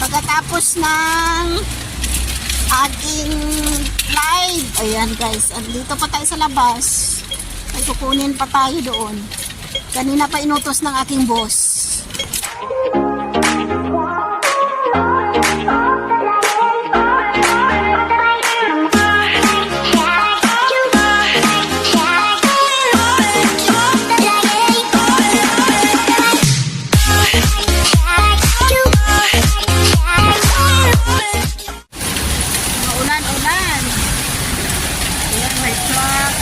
Pagkatapos ng ating live, ayan guys, dito pa tayo sa labas. Ay kukunin pa tayo doon. Kanina pa inutos ng aking boss. Ulan. Ayan, may truck.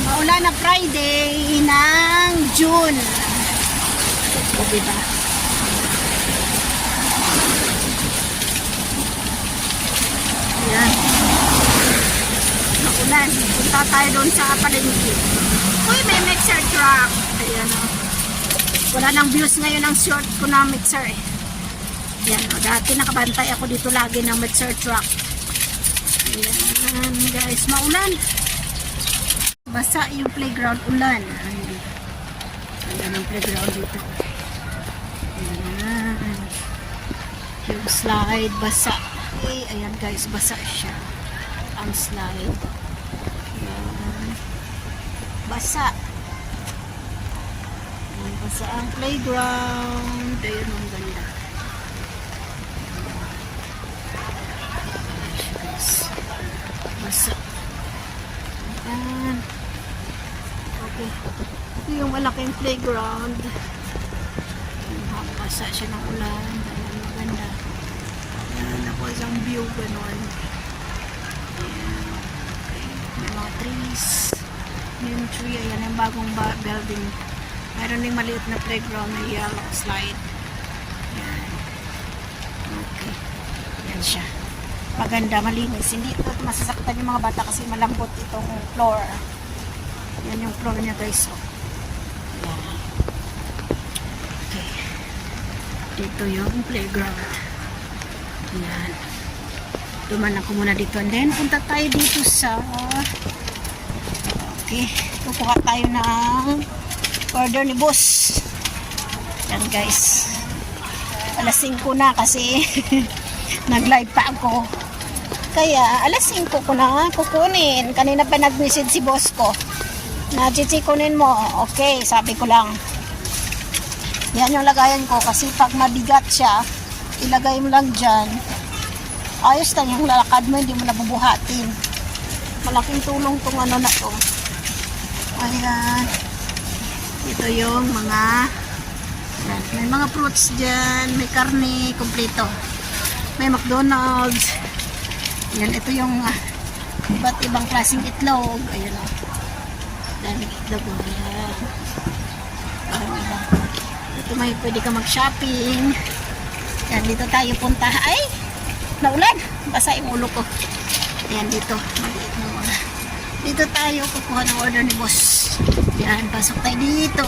Maulan na Friday ng June. O, diba? Ayan. Maulan. Punta tayo doon sa palengke. Uy, may mixer truck. Ayan o. Wala nang views ngayon ang short ko na mixer eh. Yan o, dati nakabantay ako dito lagi ng mixer truck. Ayan guys, maulan. Basa yung playground, ulan. Ayan ang playground dito. Ayan. Yung slide, basa. Ayan guys, basa siya. Ang slide. Ayan. Basa. Basa ang playground. Ayun ang ganda. Basa. Ayan. Okay. Ito yung malaking playground. Basa siya ng ulan. Ayan, maganda. Ayan, ako isang view ganon. Ayan. Okay. May mga trees. Yung tree. Ayan yung bagong building. Mayroon ding maliit na playground na yellow slide. Yan. Okay. Yan siya. Maganda, malinis. Hindi ito masasaktan yung mga bata kasi malambot itong floor. Yan yung floor niya guys. So, yan. Okay. Dito yung playground. Yan. Duman ako muna dito. And then, punta tayo dito sa okay. Kukuha tayo ng order ni boss. Yan guys. Alas 5 na kasi nag-live pa ako. Kaya alas 5 ko na kukunin. Kanina pa nag-message si boss ko. Na-chichikunin mo. Okay, sabi ko lang. Yan yung lagayan ko kasi pag mabigat siya, ilagay mo lang dyan. Ayos lang yung lalakad mo, hindi mo nabubuhatin. Malaking tulong tong ano na to. Ayan. Ito yung mga yan, may mga fruits dyan, may karne, kompleto. May McDonald's. Yan, ito yung iba't ibang klaseng itlog. Ayan o. Daming itlog o. Ayan. Ito may pwede ka mag-shopping. Yan, dito tayo punta. Ay! Naulan! Basa yung ulo ko. Ayan, dito. Maliit na mga. Dito tayo kukuha ng order ni boss. Yan, pasok tayo dito.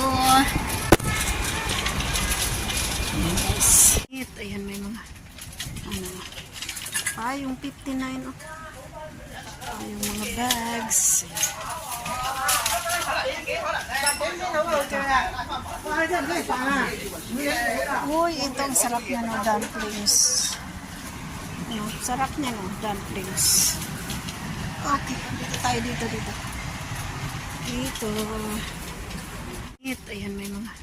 Ayan guys. Ayan, may mga ano, yung 59 oh. Yung mga bags. Uy, itong sarap niya no, dumplings. Sarap niya no, dumplings. Okay, dito tayo dito. Dito. Ayan, may mga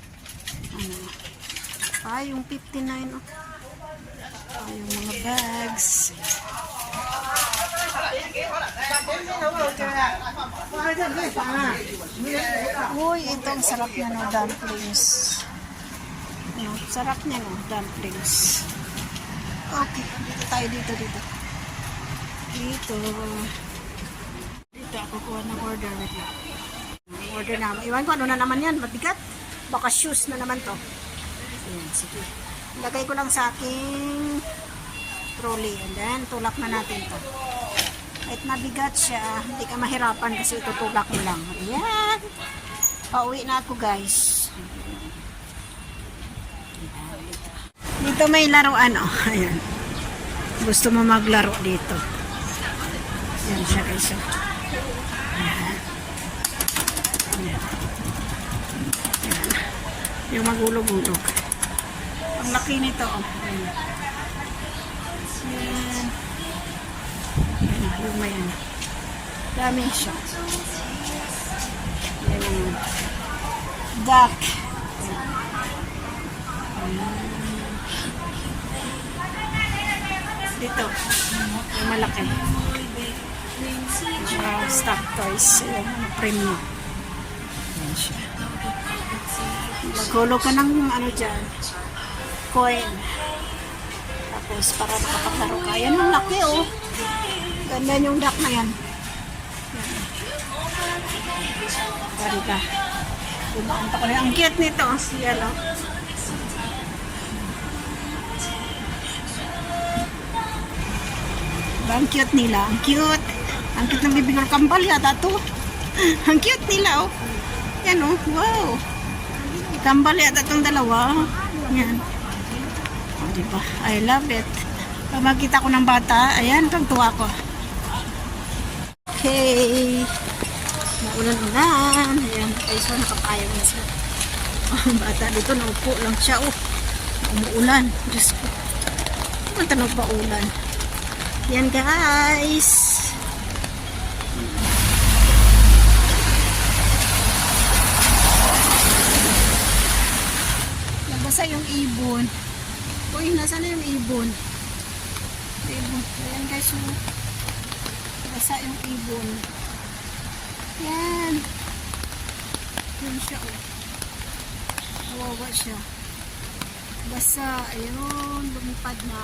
ano, yung 59 oh. Yung mga bags. Uy, itong sarap niya no, dumplings. Sarap niya no, dumplings. Okay, dito tayo dito. Dito ako kuha ng order. Order naman. Iwan ko ano na naman yan, mabigat. Baka shoes na naman to. Ayan, sige. Lagay ko lang sa aking trolley. And then, tulak na natin to. Kahit mabigat siya, hindi ka mahirapan kasi itutulak mo lang. Ayan. Pauwi na ako guys. Dito may laruan oh. Ayan. Gusto mo maglaro dito. Ayan siya guys. Ayan. Yung magulog-ulog. Ang laki nito. Oh. Ayan. Ayan. Ayan. Yung may ano. Dami siya. Ayan. Duck. Dito. Yung malaki. Stock toys. Yung mga premium. Ayan siya. Magulo ka ng ano dyan. Coin. Tapos para makapaglaro ka. Yan ang laki oh. Ganda yung duck na yan. Pari ka. Bumaanta ko na. Ang cute nito. Yan oh. Ang cute nila. Ang cute. Ang cute ng bibig ng kambal yata to. Ang cute nila oh. Yan oh. Wow. Kambal yata itong dalawa. Yan. Oh, diba? I love it. Pag makita ko ng bata, ayan, pagtuwa ko. Okay. Maulan-ulan. Ayan. Ay, so nakapayang na siya. Oh, bata dito, naupo lang siya. Oh, umuulan. Diyos ko. Matanong pa ulan. Yan guys. Nabasa yung ibon. Uy, nasa na yung ibon? Ibon. Ayan guys. Nabasa yung ibon. Yan. Yan siya oh. Nawawa siya. Basa. Ayun. Lumipad na.